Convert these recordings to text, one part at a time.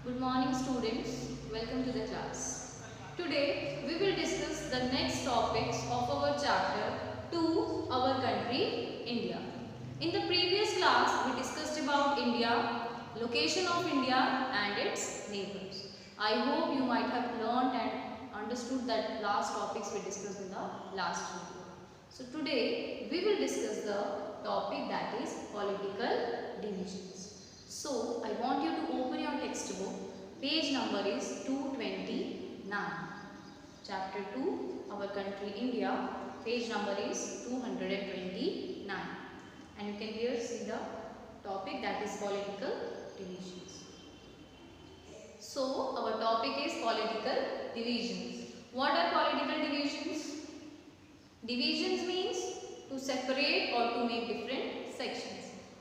Good morning students, welcome to the class. Today we will discuss the next topics of our chapter to our country India. In the previous class we discussed about India, location of India and its neighbors. I hope you might have learned and understood that last topics we discussed in the last video. So today we will discuss the topic that is political divisions. So I want you to open your textbook. Page number is 229. Chapter 2, our country India. Page number is 229. And you can here see the topic that is political divisions. So our topic is political divisions. What are political divisions? Divisions means to separate or to make different sections.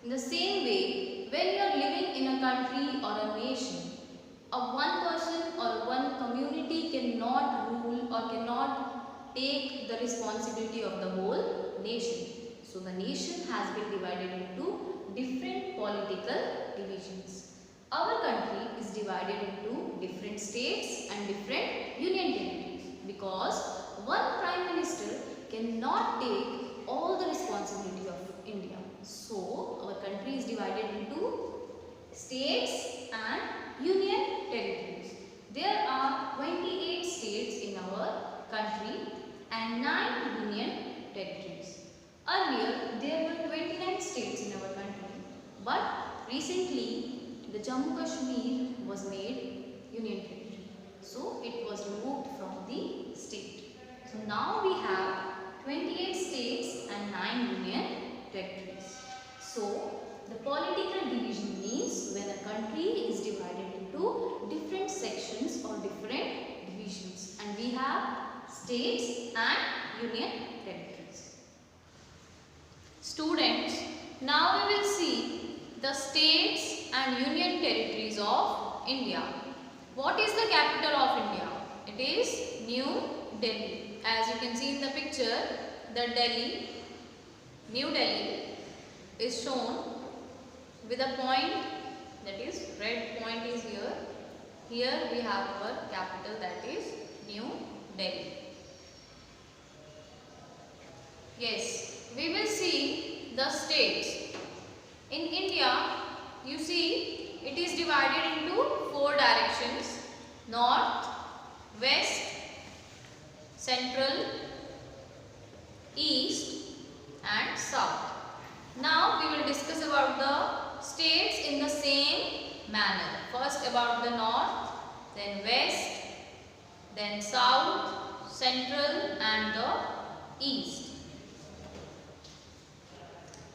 In the same way, when you are living in a country or a nation, one person or one community cannot rule or cannot take the responsibility of the whole nation. So the nation has been divided into different political divisions. Our country is divided into different states and different union territories because one prime minister cannot take all the responsibility of India. So our country is divided into states and union territories. There are 28 states in our country and 9 union territories. Earlier there were 29 states in our country, but recently the Jammu Kashmir was made union territory. So it was removed from the state. So now we have 28 states and 9 union territories. So the political division means when a country is divided into different sections or different divisions, and we have states and union territories. Students, now we will see the states and union territories of India. What is the capital of India? It is New Delhi. As you can see in the picture, the New Delhi is shown with a point, that is red point is here. Here we have our capital, that is New Delhi. Yes, we will see the states. In India, you see it is divided into 4 directions: north, west, central, east and south. Now we will discuss about the states in the same manner. First about the north, then west, then south, central and the east.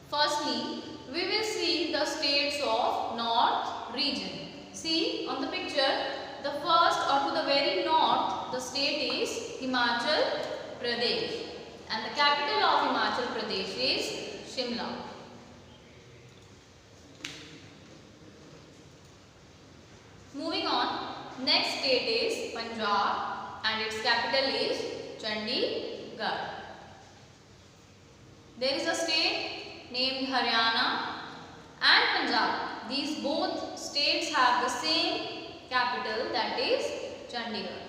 Firstly, we will see the states of north region. See on the picture, the first or to the very north, the state is Himachal Pradesh and the capital of Himachal Pradesh is Shimla. Moving on, next state is Punjab and its capital is Chandigarh. There is a state named Haryana and Punjab. These both states have the same capital, that is Chandigarh.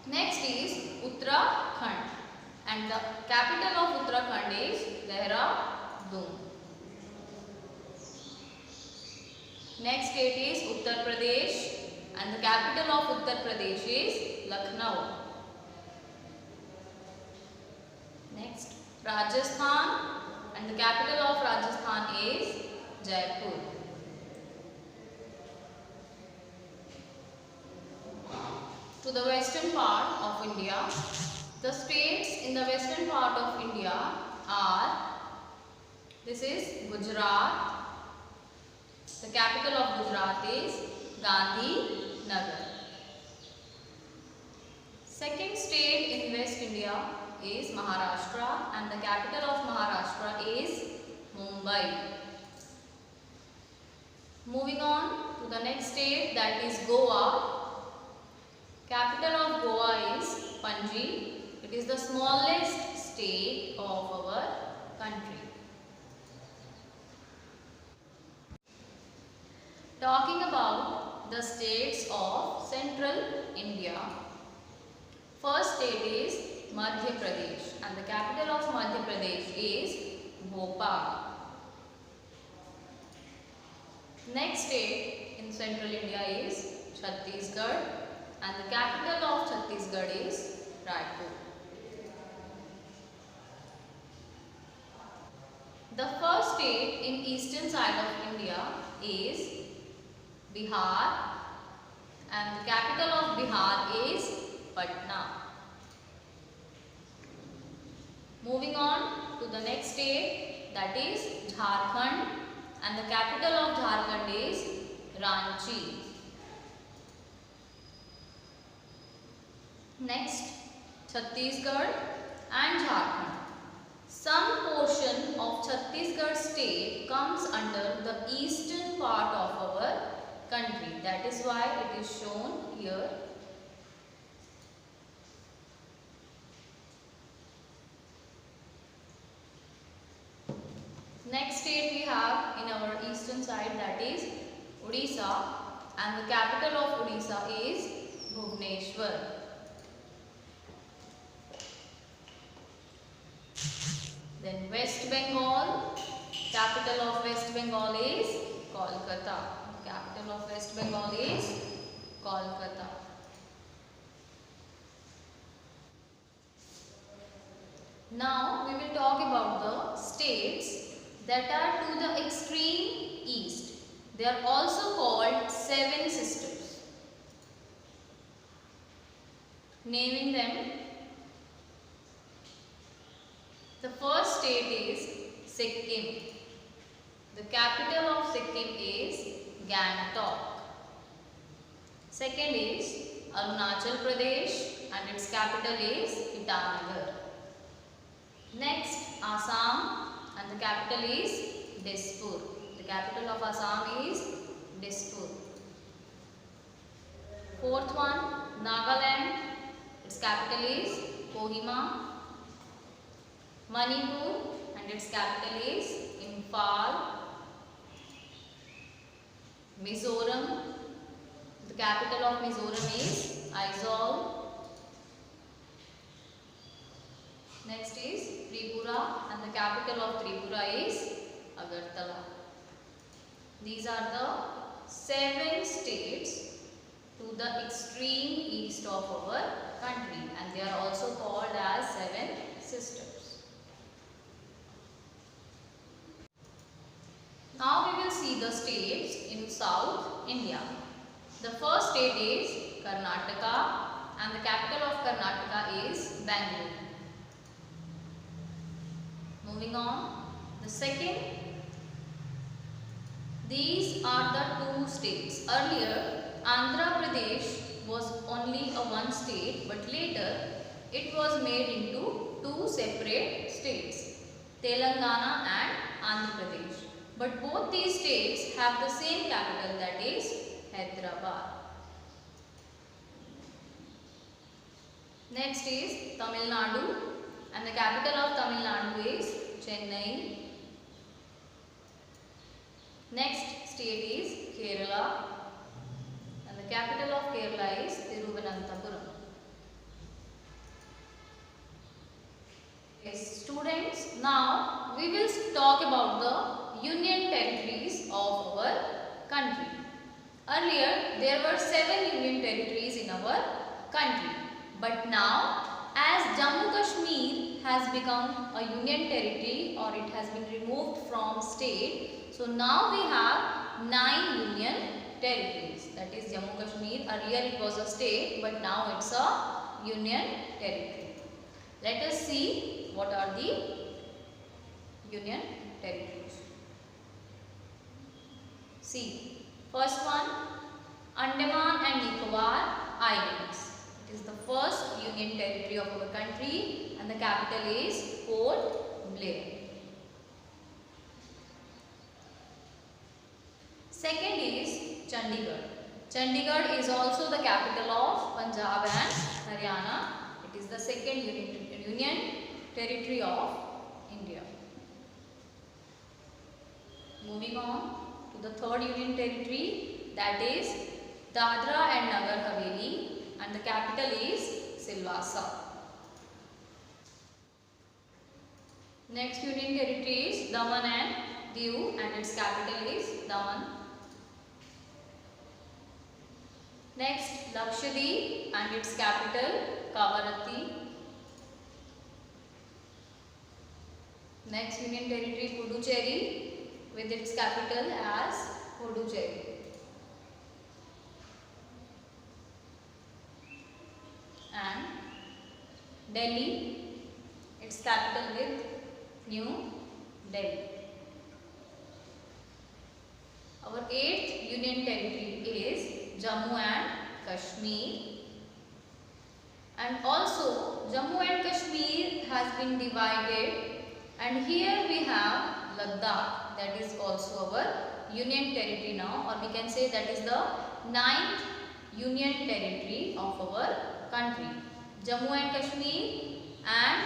Next is Uttarakhand and the capital of Uttarakhand is Dehradun. Next state is Uttar Pradesh and the capital of Uttar Pradesh is Lucknow. Next, Rajasthan and the capital of Rajasthan is Jaipur. To the western part of India, the states in the western part of India are, this is Gujarat. The capital of Gujarat is Gandhinagar. Second state in West India is Maharashtra and the capital of Maharashtra is Mumbai. Moving on to the next state, that is Goa. Capital of Goa is Panji. It is the smallest state of our country. Talking about the states of central India. First state is Madhya Pradesh and the capital of Madhya Pradesh is Bhopal. Next state in central India is Chhattisgarh and the capital of Chhattisgarh is Raipur. The first state in eastern side of India is Bihar and the capital of Bihar is Patna. Moving on to the next state, that is Jharkhand and the capital of Jharkhand is Ranchi. Next, Chhattisgarh and Jharkhand. Some portion of Chhattisgarh state comes under the eastern part of our country. That is why it is shown here. Next state we have in our eastern side, that is Odisha and the capital of Odisha is Bhubaneswar. Then West Bengal, capital of West Bengal is Kolkata. Capital of West Bengal is Kolkata. Now we will talk about the states that are to the extreme east. They are also called seven sisters. Naming them. The first state is Sikkim. The capital of Sikkim is Gangtok. Second is Arunachal Pradesh and its capital is Itanagar. Next, Assam and the capital is Dispur. The capital of Assam is Dispur. Fourth one, Nagaland. Its capital is Kohima. Manipur and its capital is Imphal. Mizoram. The capital of Mizoram is Aizawl. Next is Tripura and the capital of Tripura is Agartala. These are the seven states to the extreme east of our country and they are also called as seven sisters. Now we will see the states in South India. The first state is Karnataka and the capital of Karnataka is Bangalore. Moving on, the second, these are the two states. Earlier, Andhra Pradesh was only a one state, but later it was made into two separate states, Telangana and Andhra Pradesh. But both these states have the same capital, that is Hyderabad. Next is Tamil Nadu and the capital of Tamil Nadu is Chennai. Next state is Kerala and the capital of Kerala is Thiruvananthapuram. Yes, students, now we will talk about the union territories of our country. Earlier, there were 7 union territories in our country, but now as Jammu Kashmir has become a union territory or it has been removed from state, so now we have 9 union territories. That is Jammu Kashmir. Earlier it was a state, but now it's a union territory. Let us see what are the union territories. See, first one, Andaman and Nicobar Islands. It is the first union territory of our country and the capital is Port Blair. Second is Chandigarh. Chandigarh is also the capital of Punjab and Haryana. It is the second union territory of India. Moving on to the third union territory, that is Dadra and Nagar Haveli, and the capital is Silvassa. Next union territory is Daman and Diu, and its capital is Daman. Next, Lakshadweep and its capital Kavaratti. Next union territory Puducherry with its capital as Puducherry. And Delhi, its capital with New Delhi. Our 8th union territory is Jammu and Kashmir. And also Jammu and Kashmir has been divided, and here we have Ladakh, that is also our union territory now, or we can say that is the 9th union territory of our country. Jammu and Kashmir and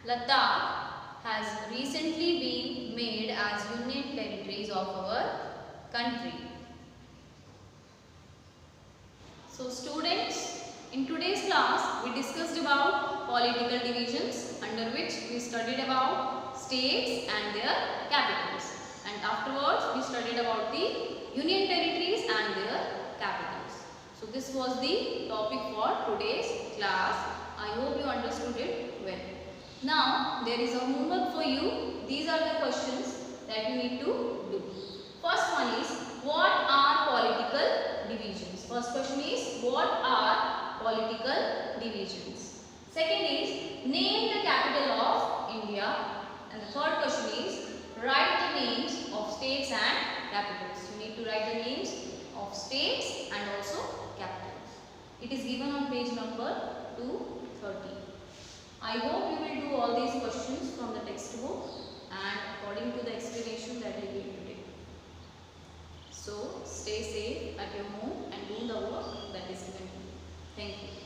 Ladakh has recently been made as union territories of our country. So students, in today's class we discussed about political divisions, under which we studied about states and their capitals, and afterwards we studied about the union territories and their capitals. So this was the topic for today's class. I hope you understood it well. Now there is a homework for you. These are the questions that you need to do. First one is, what are political divisions? First question is, what are political divisions? Second is, name the capital of India. And the third question is, write the names of states and capitals. You need to write the names of states and also capitals. It is given on page number 230. I hope you will do all these questions from the textbook and according to the explanation that I gave today. So stay safe at your home and do the work that is given to you. Thank you.